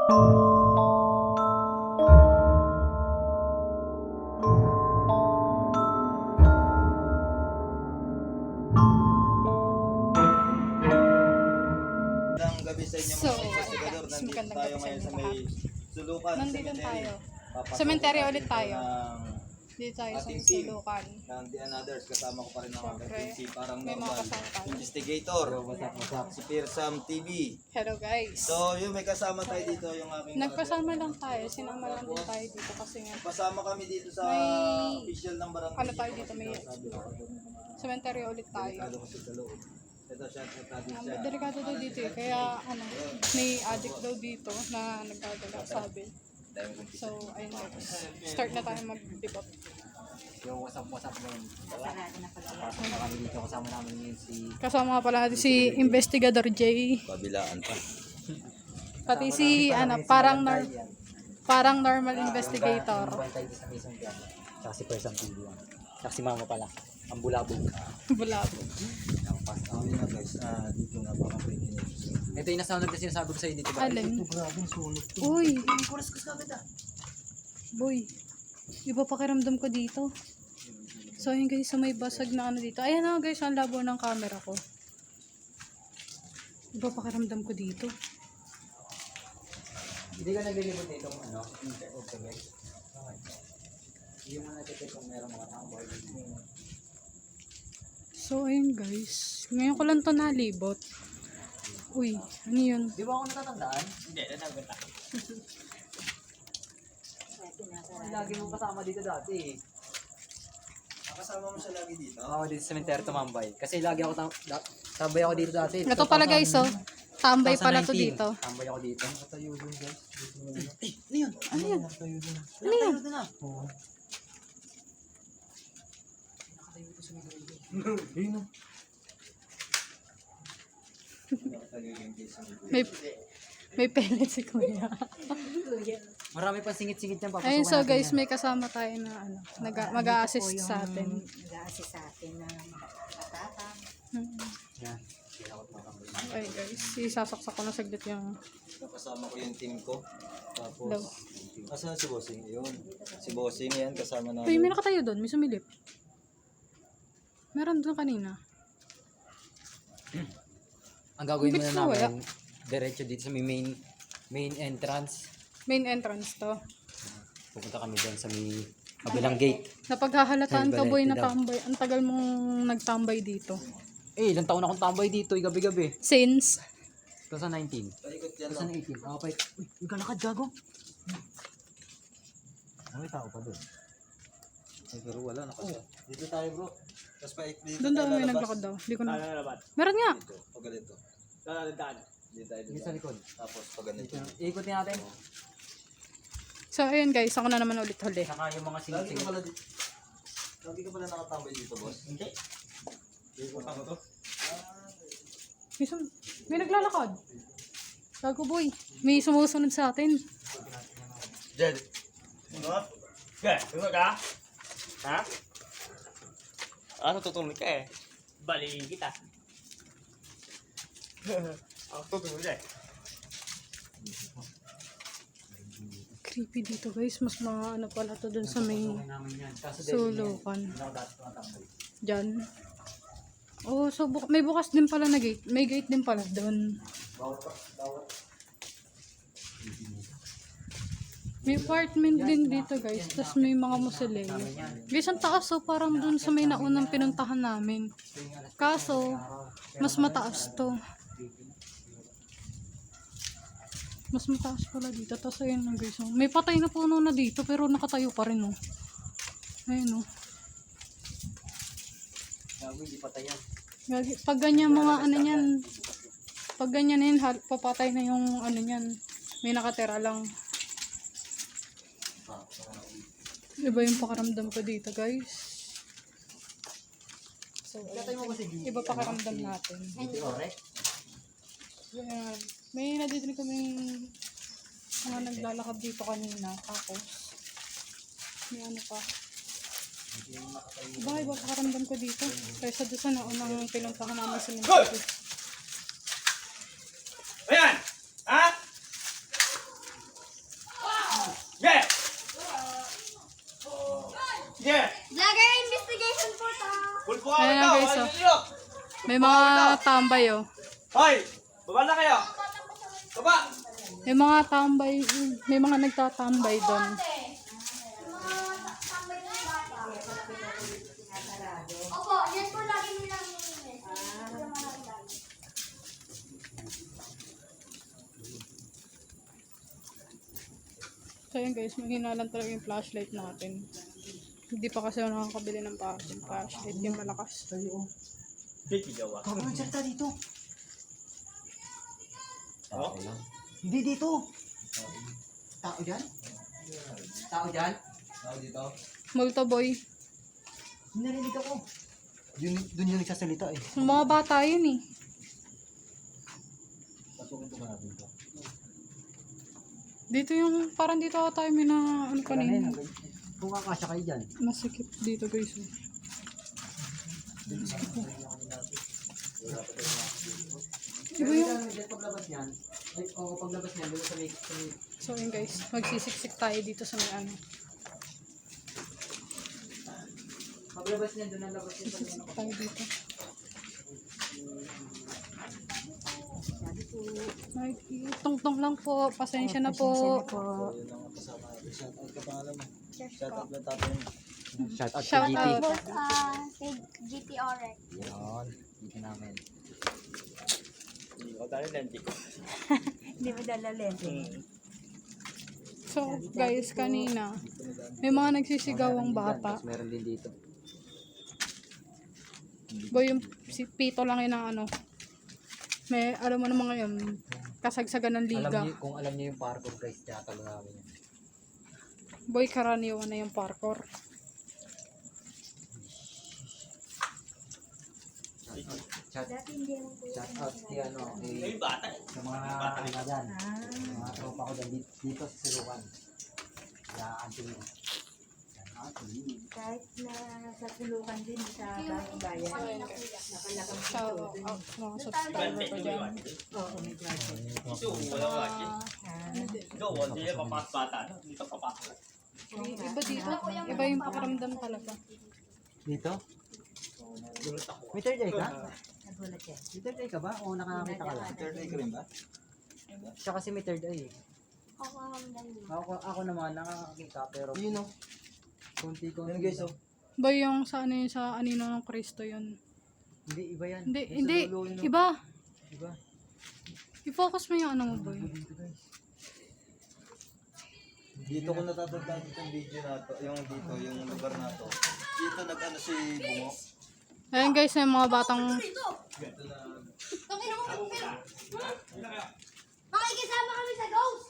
Gabi sa inyo mga investigador. Nandito tayo ngayon sa may Sulukan. Nandito tayo. Cemetery ulit tayo. Dito tayo sa Sulukan. Ng The Anothers. Kasama ko pa rin ang si parang may mga normal kasama tayo. investigator. Si Pirsam TV. Hello guys. So yun, may kasama tayo dito yung aming Nagpasama lang tayo. Sinama lang din tayo dito kasi nga. Pasama kami dito sa May official ng barangay. ano tayo dito, may cemetery ulit tayo. Delikado kasi sa loob. Ito siya, siya. Delikado daw dito eh. Kaya ano, may addict daw dito na nagdadala sabi. So ayun guys. Start na tayo mag-debug. Yung wasap na yun. Pasok na kami dito, kasama namin yun si... Kasama pala natin si Investigador J. Pabilaan pa. Pati si ano, parang normal investigator. Tsaka si Persam TV yan. Tsaka si Mama pala. Ang bulabog. Bulabog. Yun na guys, dito na baka pwede nyo. Ito yung nasound na sinasabi ko sa'yo dito ba? Alin? Grabe, sulit to. Uy, Kuras ka agad boy. Iba pakiramdam ko dito. So ayun guys, sa may basag na ano dito. Ayan na guys, ang labo ng camera ko. Iba pakiramdam ko dito. Hindi ka naglilibot dito kung ano? Okay. Hindi mo natin kung meron mga tao boy. So ayun guys, ngayon ko lang to nalibot. Uy, ano yun? Di ba ako natatandaan? Hindi, natagod ako. Lagi mong kasama dito dati. Kasama mo siya lagi dito? Oo, dito sa cemetery tumambay. Kasi lagi ako tambay ako dito dati. Ito pala guys, oh. Tambay pala to 2019. dito. Tambay ako dito. Nakatayo dun guys. Ano yun? Ano yun? Nakatayo dun. Ano yun? Nakatayo na. Oo. Nakatayo dito sa mga Ayun o. Nakatayo yung case ng May pellet si kuya. Marami pa singit-singit yan. Ayun, so guys, may kasama tayo na ano, mag-a-assist sa atin. Nag-a-assist sa atin na matapang. Yan. Ay guys, isasaksak ko na saglit yung kasama ko yung team ko. Tapos, daw. asan si Bossing? Yun. Si Bossing yan, kasama namin. Uy, may nakatayo doon, may sumilip. Meron doon kanina. Ang gagawin Bakit muna nawala? namin, diretso dito sa may main entrance. Main entrance to. Pupunta kami doon sa may kabilang gate. Napaghahalataan ka Ay, boy na balete daw. tambay. Ang tagal mong nagtambay dito. Eh, ilang taon akong tambay dito, gabi-gabi. Since? 2019. Paikot yan lang. 2018. Ako pa. Uy, nagkalakad, gago. May tao pa doon. Ay, pero wala na kasi. Dito tayo bro. Tapos dito Doon daw tayo may lalabas. naglakad daw. Hindi ko na. Meron nga. Dito, pag ganito. Dito tayo Dito sa likod. Tapos pag ganito. Ikutin natin. So ayun guys, ako na naman ulit huli. Saka yung mga Lagi ka singit-singit. pala dito. Lagi ka pala nakatambay dito, boss. Hindi. Ikot ako to. May naglalakad. Gago boy. May sumusunod sa atin. Jed. Tunggu ka? Ha? Ano tutuloy ka eh? Balik kita. Aku tunggu deh. Creepy dito guys. Mas mga ano pala to dun sa may Kaso Sulukan. Hindi ako dati tumatambay. Diyan. Oh, so may bukas din pala na gate. May gate din pala doon. Bawat. May apartment din dito guys. Tapos may mga musileo. Guys, ang taas so parang doon sa may naunang pinuntahan namin. Kaso, mas mataas to. Mas mataas pala dito. Tapos ayun lang guys. Oh. May patay na puno na dito pero nakatayo pa rin oh. Ayun oh. Gago, hindi patay yan. Pag ganyan mga ano yan. Pag ganyan na yun, papatay na yung ano yan. May nakatira lang. Iba yung pakaramdam ko dito guys. So, iba pakaramdam natin. Ayan. May nadidinig kaming mga naglalakad dito kanina. Tapos, may ano pa. Iba pakaramdam ko dito. Kaysa doon sa naunang pinuntahan namin sa Mindanao. Ayan! Ha? May mga tambay oh. Hoy! Baba na kayo! Baba! May mga tambay, may mga nagtatambay doon. Opo, yan po lagi nilang So yun guys, mahina lang talaga yung flashlight natin. Hindi pa kasi ako nakakabili ng flashlight yung malakas. Hindi, gawa. Huwag mo salita dito. Oh? Hindi dito. Tao dyan? Tao dyan? Tao dito. Multo boy. Narinig ako. Doon yung nagsasalita eh. Yung mga bata yun eh. Pasukin ko natin to. Dito yung, parang dito ako tayo may na, ano kanina. Kung kakasya kayo dyan. Masikip dito guys. Oh. Diba yung, Paglabas niyan, paglabas niyan, doon sa may... so yun guys, magsisiksik tayo dito sa may ano. Paglabas niyan, doon ang labas niyan. Siksik tayo dito. Tungtong lang po, pasensya na po. So, yun ang kasama natin. Shoutout ka pangalan mo. Shoutout lang tatay mo. Shout out Shout out. both kay GT Orek. Yan. Dito namin. Hindi ko tayo lenti ko. Hindi mo dala lente. So guys, kanina, may mga nagsisigawang bata. Tapos meron din dito. Boy, yung si Pito lang yun ang ano. May, alam mo naman ngayon, kasagsagan ng liga. Kung alam niyo yung parkour guys, tiyatalo namin yan. Boy, karaniwan na yung parkour. Shout out kay ano, kay Yung bata eh. sa mga ano dyan. Mga tropa ko dyan dito sa Silukan. Kaya anting yun. Kahit na sa tulukan din sa bagong bayan. Nakalakang Shout out sa mga subscriber ko dyan. Oo, may budget. Ito, wala watching. Ikaw, hindi na papas bata. Dito papasok. Iba dito, iba yung pakiramdam talaga. Dito? Gulat ako. May third eye ka? Nagulat yan. May third eye ka ba? O nakakita ka lang? Third eye ka rin ba? Siya kasi may third eye eh. Ako ang dali. Ako naman nakakakita pero Yun o. konti-konti. Yun guys o. Boy, yung sa ano yun, sa anino ng Kristo yun. Hindi, iba yan. Hindi, Yung sa hindi, dulo yun, no? iba. Iba. I-focus mo yung ano mo, boy. Dito guys. Dito ko natatandaan itong video na to. Yung dito, yung lugar na to. Dito nag-ano si Bungo. Ayan guys, yung mga batang, Tangina mo kung film. Makikisama kami sa Ghost.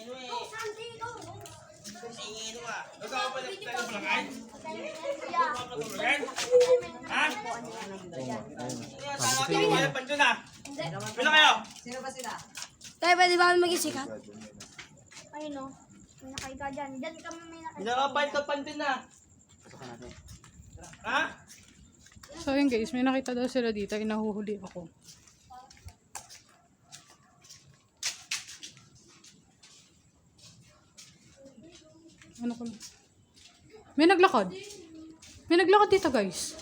Ghost hunting ito. Ikaw pa lang tayo malakay? Kuya. Ha? Tama kayo, wala pa dyan ah. Pila kayo? Tayo pwede ba kami maging sikat? Ayun o. May nakahiga dyan. Dyan kami may nakahiga. Pinakapahit ka pantin na. Pasukan natin. Ha? so yun guys, may nakita daw sila dito, inahuhuli ako. Ano ko lang? May naglakad. May naglakad dito guys.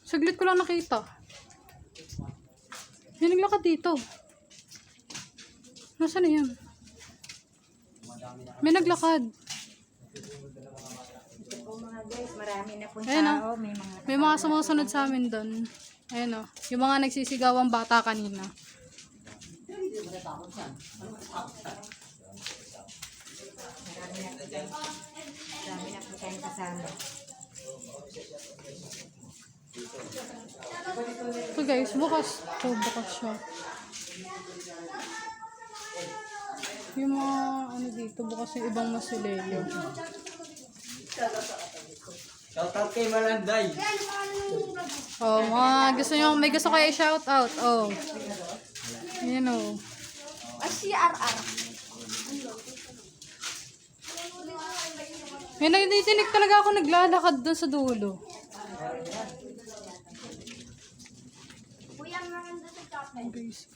Saglit ko lang nakita. May naglakad dito. Nasaan na yan? May naglakad. Ito po mga guys, marami na pong Ayan, tao. May mga May mga sumusunod sa amin doon. Ayan o. Yung mga nagsisigawang bata kanina. marami na po tayong kasama. So guys, bukas. Oh, bukas siya. Yung mga ano dito, bukas yung ibang masilelo. Shoutout kay Malanday. Oh, mga gusto nyo, may gusto kayo i-shout out. Oh. Ayan oh. Ay, si RR. May nagtitinig talaga ako naglalakad doon sa dulo. Kuya, maganda sa chocolate. Guys.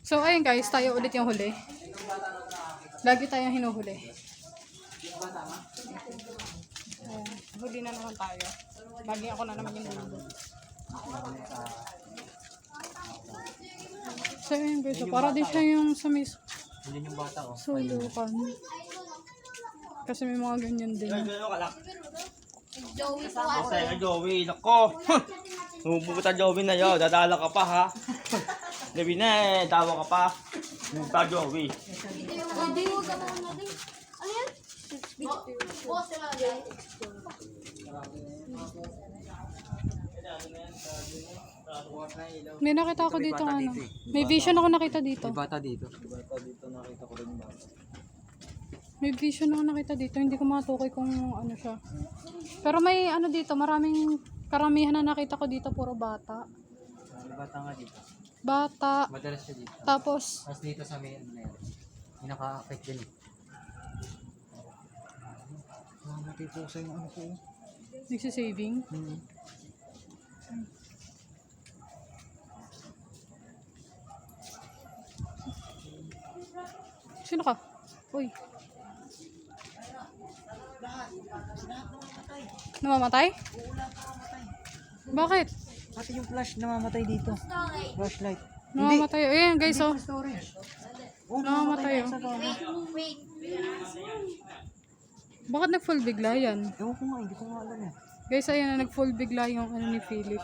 So ayun guys, tayo ulit yung huli. Lagi tayong hinuhuli. Ayan, huli na naman tayo. Lagi ako na naman yung nulog. So yun guys, so, para din siya yung sa may Yun yung bata ko. sulukan. Kasi may mga ganyan din. Gano'n ka lang. Joey po Basta yung Joey, nako. Pupunta Joey na yun, dadala ka pa ha. Gabi na eh, tawa ka pa. Pupunta Joey. Hindi, huwag ka naman natin. Ano yan? Boss, May nakita ako dito ano. May vision ako nakita dito. Bata dito. Bata dito nakita ko rin bata. May vision ako nakita dito. Hindi ko matukoy kung ano siya. Pero may ano dito, karamihan na nakita ko dito puro bata. May bata nga dito. Bata. Madalas siya dito. Tapos, Tapos dito sa may ano na yan. May naka-affect din eh. Mamatay po sa yung ano ko. nagsisaving. Sino ka? Uy. Namamatay? Bakit? Pati yung flash namamatay dito. Flashlight. Namamatay. Ayan guys oh. Storage. Namamatay oh. Wait. Bakit nag-full bigla yan? Ewan ko nga, hindi ko nga alam eh. Guys, ayan na nag-full bigla yung ano ni Philip.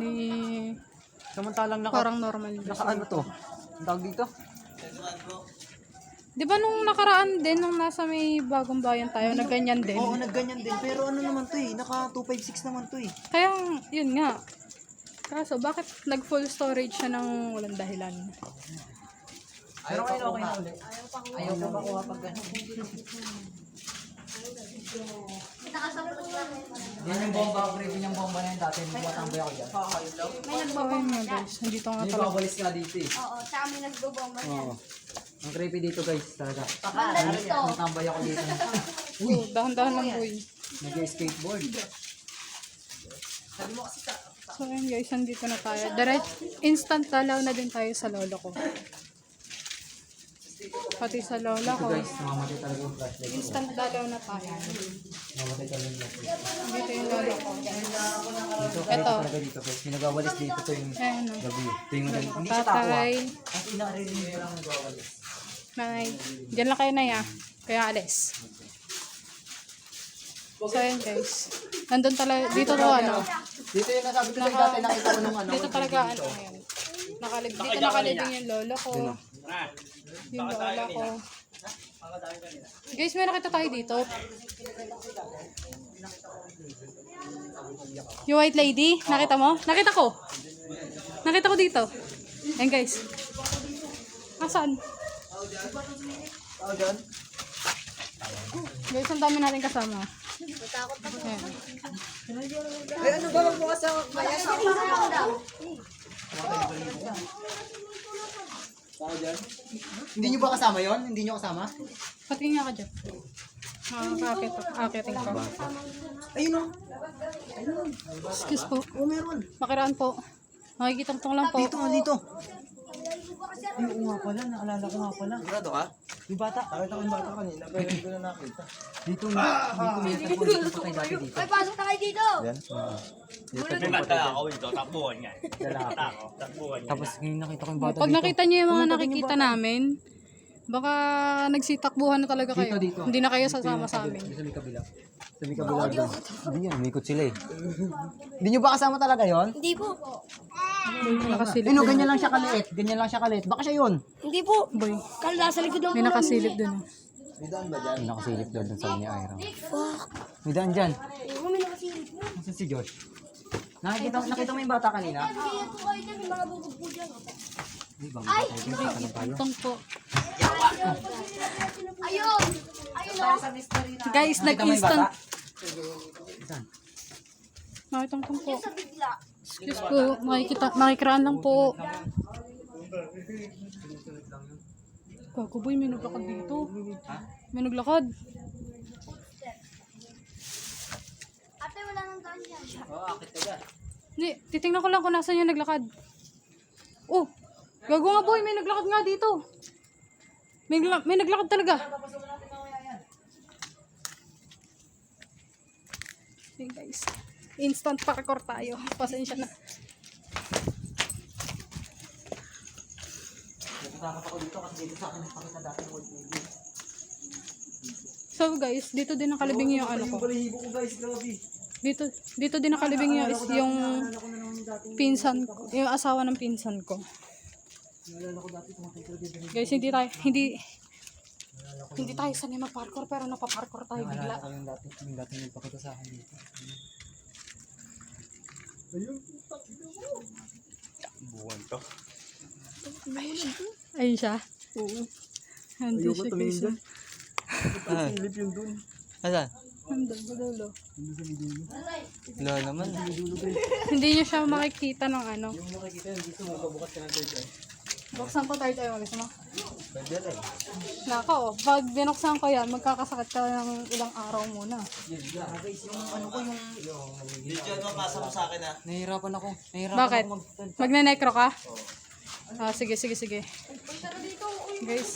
Ni Samantalang parang normal. ano to? Ang tawag dito? Di ba nung nakaraan din, nung nasa may bagong bayan tayo, nagganyan din? Oo, nagganyan din. Pero ano naman to eh, naka 256 naman to eh. Kaya, yun nga. Kaso, bakit nag-full storage siya ng walang dahilan? Pero ngayon okay na ulit. Ayaw ko makuha pag gano'n. Yan yung bomba, breathing yung bomba na yun dati. Nung matambay ako dyan. So, ayun nga guys. Nandito nga Hindi talaga. babalis ka dito eh. Oo, sa amin nagbobomba yan. Oo. Ang creepy dito guys, talaga. Banda dito. Natambay ako dito. Oh, dahan-dahan lang boy. Nag-skateboard. So, ayun guys. Nandito na tayo. Instant dalaw na din tayo sa lolo ko. Pati sa lola Ito ko. guys, namamatay talaga yung flashlight. Instant dalaw na tayo. Namamatay talaga yung flashlight. Dito yung lolo ko. Dito, Ito. talaga dito guys. May nagawalis dito to yung Ayan o. gabi. Ito yung hindi siya tako ah. Tatay. Ang inaririnig ko lang nagawalis. Nay. Diyan lang kayo na ya. Kaya alis. So ayun guys. Nandun talaga. Dito to ano. Dito yung nasabi ko sa'yo dati, nakita ko nung ano. Dito talaga ano ngayon. Dito nakalibing yung lolo ko. Yung lola ko. Guys, may nakita tayo dito. Yung white lady, nakita mo? Nakita ko. Nakita ko dito. Ayan guys. Asan? Guys, ang dami natin kasama. Ayan. Ay, ano ba magbukas sa Hindi nyo ba kasama yon? Hindi nyo kasama? Patingin nga ka dyan. Akiting ko. Ayun o. Excuse po. Oo, meron. Makiraan po. Makikitang-tong lang po. Dito nga, dito. Ay, oo nga pala. Naalala ko nga pala. Sigurado ka? Yung bata. Nakita ko yung bata kanina. Pero hindi ko na nakita. Dito may natagpuan dito patay dati dito. Ay, pasok na kayo dito. Yan. May mata ako ito, takbuhan nga. Mata ako, takbuhan nga. Tapos ngayon nakita ko yung bata Pag dito. nakita niyo yung mga nakikita namin, baka nagsitakbuhan na talaga kayo. Dito. Hindi na kayo sasama sa amin. Sa may kabila. Sa may kabila doon. Hindi nyo, umikot sila eh. Hindi nyo ba kasama talaga yon? Hindi po. Nakasilip Ano, dun. ganyan lang siya kaliit. Ganyan lang siya kaliit. Baka siya yun. Hindi po. Boy, Kala sa likod ng may nakasilip dun. May nakasilip doon sa ni Ira. May daan dyan. May nakasilip na. Nasaan si Josh? Nakita mo yung bata kanina? Kaya po kayo dyan, may mga bubog po dyan. Di ba? Ay! Tayo. Itong po. Ayun! Ayun o! Guys, Nakita mo yung nag-instant. bata? Saan? Nakitang po. Sa bigla. Excuse po, makikiraan lang po. Gago boy, may naglakad dito. May naglakad. Ate, wala nang daan yan. Oo, akit ka dyan. Hindi, titingnan ko lang kung nasan yung naglakad. Oh, gago nga boy, may naglakad nga dito. May naglakad talaga. Okay guys. Instant parkour tayo. Pasensya na. Natatakot ako dito kasi dito sa akin nagpakita dati ng old lady. So guys, dito din nakalibing yung ano ko. Yung balahibo ko guys, grabe. Dito din nakalibing yung yung pinsan ko, yung asawa ng pinsan ko. Naalala ko dati tumatay dito. Guys, hindi tayo sanay mag-parkour pero napaparkour tayo bigla. Naalala ko yung dati nagpakita sa akin dito. Buwan to. Ayun siya. Oo. Andun siya guys. Silip yung dun. Asan? Andun sa dulo. Wala naman. Hindi niyo siya makikita ng ano. Yung makikita yung dito, magpabukas ka ng third eye. Buksan po tayo tayo mag-isa mo. Pwede rin. Nako, pag binuksan ko yan, magkakasakit ka ng ilang araw muna. Guys, yung ano ko yung... Video, ano pasa mo sa akin, ha? Nahihirapan ako. Nahihirapan Bakit? ako Magne-necro ka? Ah, sige. Guys,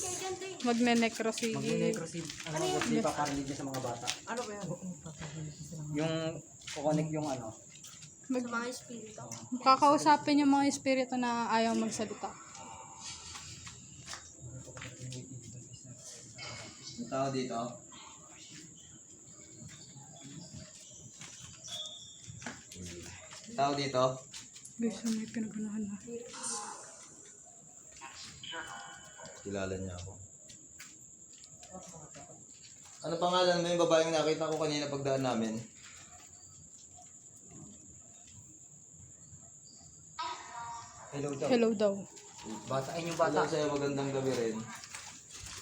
magne-necro si... Mag-necrosid. Ano ba? Di pa parinig niya sa mga bata. Ano ba yan? Yung kukonek yung ano. Mga espiritu. Kakausapin yung mga espiritu na ayaw magsalita. May tao dito. Tao dito. Guys, may pinaganahan na. Kilala niya ako. Ano pangalan mo yung babaeng nakita ko kanina pagdaan namin? Hello daw. Hello daw. Bata, ayun yung Hello bata. sa'yo, magandang gabi rin.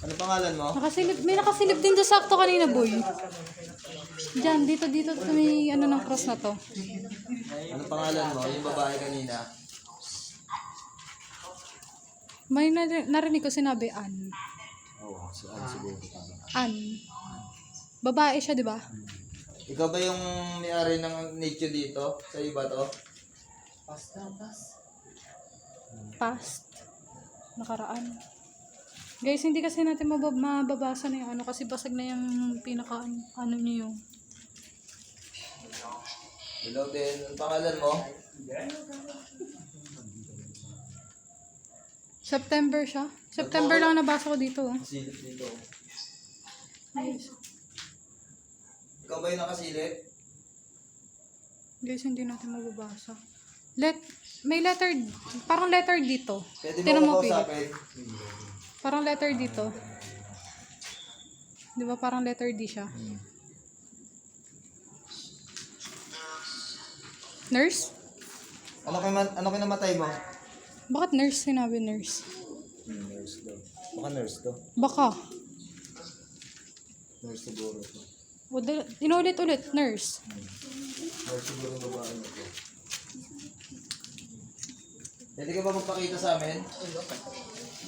Ano pangalan mo? May nakasilip din doon sakto kanina, boy. Diyan, dito, may ano ng cross na to. Ano pangalan mo? Yung babae kanina. May narinig ko sinabi, Ann. Oo, si Ann siguro. Ann. Babae siya, di ba? Ikaw ba yung may-ari ng nicho dito? Sa iba to? Past. Nakaraan. Guys, hindi kasi natin mababasa na yung ano kasi basag na yung pinaka ano niyo yung. Hello din. Ang pangalan mo? September siya. September lang nabasa ko dito. Oh. Silip dito. Guys, Ikaw ba yung nakasilip? guys, hindi natin mababasa. May letter, parang letter dito. Pwede Tinan mo mo, Philip. kausapin? Parang letter dito. Di ba parang letter D siya? Nurse? Ano kinamatay mo? Bakit nurse sinabi nurse? Nurse daw. Baka nurse to. Baka. Nurse siguro to. Inulit-ulit, nurse. Nurse siguro yung babae mo to. Pwede ka ba magpakita sa amin?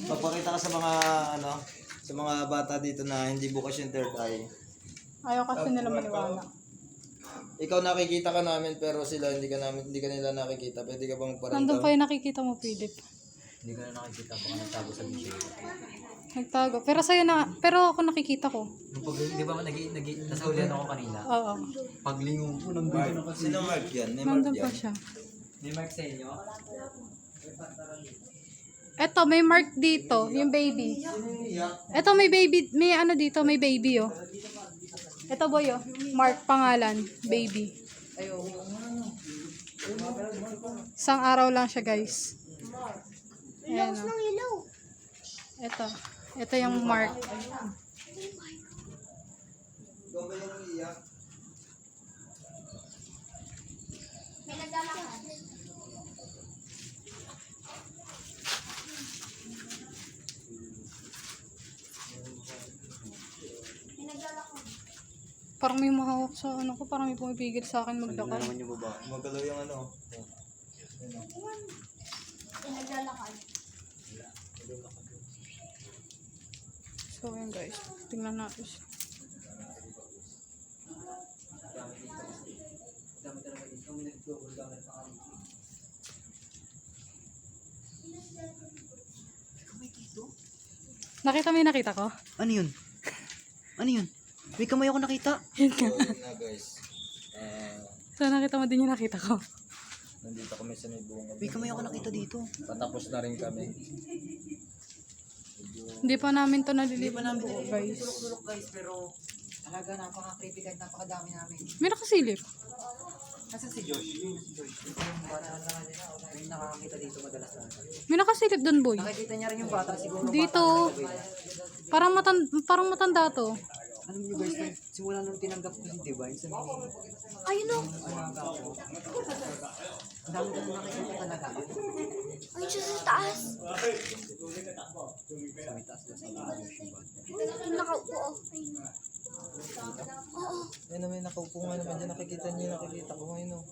Magpakita ka sa mga sa mga bata dito na hindi bukas yung third eye. Ayaw kasi nila maniwala. Ikaw nakikita ka namin pero sila hindi ka nila nakikita. Pwede ka bang magparamdam? Nandun pa yung nakikita mo, Philip. Hindi ko na nakikita. Baka nagtago sa bisyo. Nagtago. Pero ako nakikita ko. Di ba nasa ulian ako kanina? Oo. Paglingon ko, nandun na kasi. Sino mark yan? May mark Nandun pa yan. siya. May mark sa inyo? Eto, may mark dito, yung baby. Sino yung iyak? Eto, may baby, may ano dito, may baby, oh. Eto, boy, oh. Mark, pangalan, baby. Isang araw lang siya, guys. Ayan, oh. Ang ilaw. Ito yung mark. Ikaw ba yung iyak? May naglalakad. May naglalakad. Parang may mahawak sa ano ko, parang may pumipigil sa akin maglakad. yung babae. Magalaw yung ano. May naglalakad. So, ayan guys. Tingnan natin siya. Nakita mo yung nakita ko? Ano yun? Ano yun? May kamay ako nakita. So, yun na guys. So, nakita mo din yung nakita ko. Nandito kami sa may bunga. Uy, kamay ako nakita dito. Patapos na rin kami. Hindi pa namin to nalilipan buo, guys. Sulok guys, pero talaga napaka-creepy kahit napakadami namin. May nakasilip. Nasaan si Josh? Yun, si Josh. Ito yung bata na may nakakakita dito madalas na. May nakasilip doon, boy. Nakikita niya rin yung bata siguro. Dito. Parang matanda to. Alam niyo guys, simula nung tinanggap ko si Divine sa mga Ayun o. alaga ko. Ang dami ko nakikita talaga. Ayun siya sa taas. Sa may taas na sa mga Josh yung bata. Yung nakaupo o. Ayun. Oo. Ayun, may nakaupo nga naman dyan. Nakikita ko ngayon. Oh.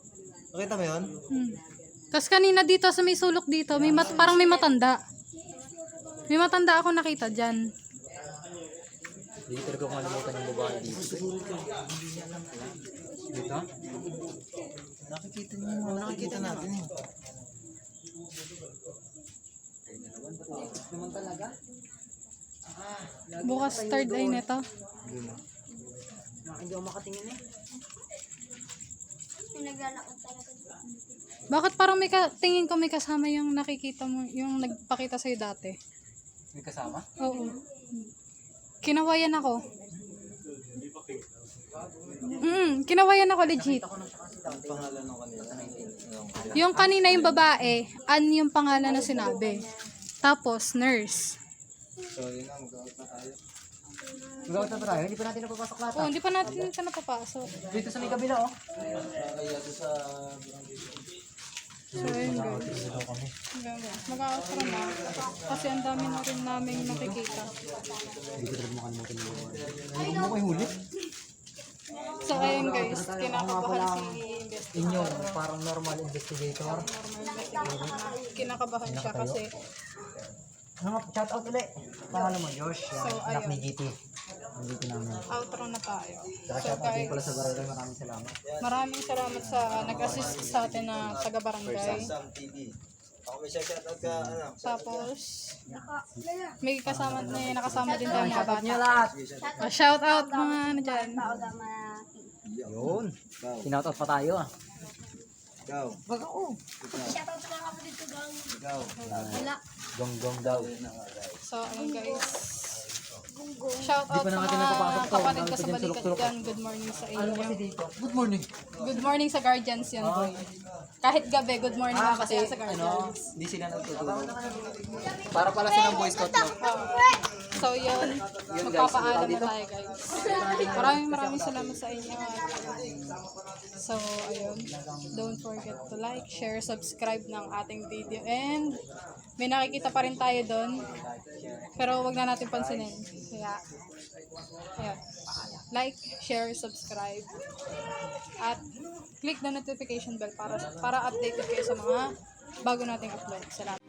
Nakita mo yun? Tapos kanina dito sa may sulok dito, parang may matanda. May matanda ako nakita dyan. Hindi talaga ko kalimutan yung babae dito. Dito? Nakikita natin eh. Naman talaga? Bukas third eye nito. Hindi ako makatingin eh. May naglalakad talaga. Bakit parang tingin ko may kasama yung nakikita mo, yung nagpakita sa'yo dati? May kasama? Oo. Kinawayan ako. Kinawayan ako legit. Ang pangalan ng kanila. Yung kanina yung babae, yung pangalan na sinabi. Tapos, nurse. So yun na, mag-out na tayo. Mag-out na ba tayo? Hindi pa natin napapasok lahat. Oh, hindi pa natin ito napapasok. Dito sa may kabila oh. Kaya doon sa So, ayun guys. Mag-outro na. Kasi ang dami na rin namin nakikita. Hindi ko talaga makalimutan yung babae. Hindi mo kayo huli? So, ayun guys. Kinakabahan si Investigator. Inyo, parang normal investigator. Kinakabahan siya kasi Shout out ulit. Pangalan mo, Josh. Yan, So, anak ayun. ni GT. Nandito namin. outro na tayo. Saka So shout out din guys, pala sa barangay. Maraming salamat. maraming salamat sa nag-assist sa atin na taga-barangay. Sam TV. Ako may shoutout ka, ano? Tapos, may nakasama din tayo mga Shout out nyo bata. lahat. Shout out mga ano dyan. Yun. Shout out pa tayo ah. Ikaw. Wag ako. Shoutout sa mga kapatid ko gang. Ikaw. Wala. Gong daw. So, ayun guys. Shout out Di pa sa natin mga napapasok to. kapatid ko Dami sa pa dyan, balikat sulok-sulok. dyan. Good morning sa Ano kasi inyo. dito? Good morning. Good morning sa guardians yan, boy. Kahit gabi, good morning Ah, ako kasi sa guardians. hindi sila nagtutulog. Para pala silang boy scout no? So yun, magpapaalam na tayo guys. Maraming salamat sa inyo. So ayun, don't forget to like, share, subscribe ng ating video. And may nakikita pa rin tayo doon. Pero wag na natin pansinin. Kaya, ayun. Like, share, subscribe. At click the notification bell para updated kayo sa mga bago nating upload. Salamat.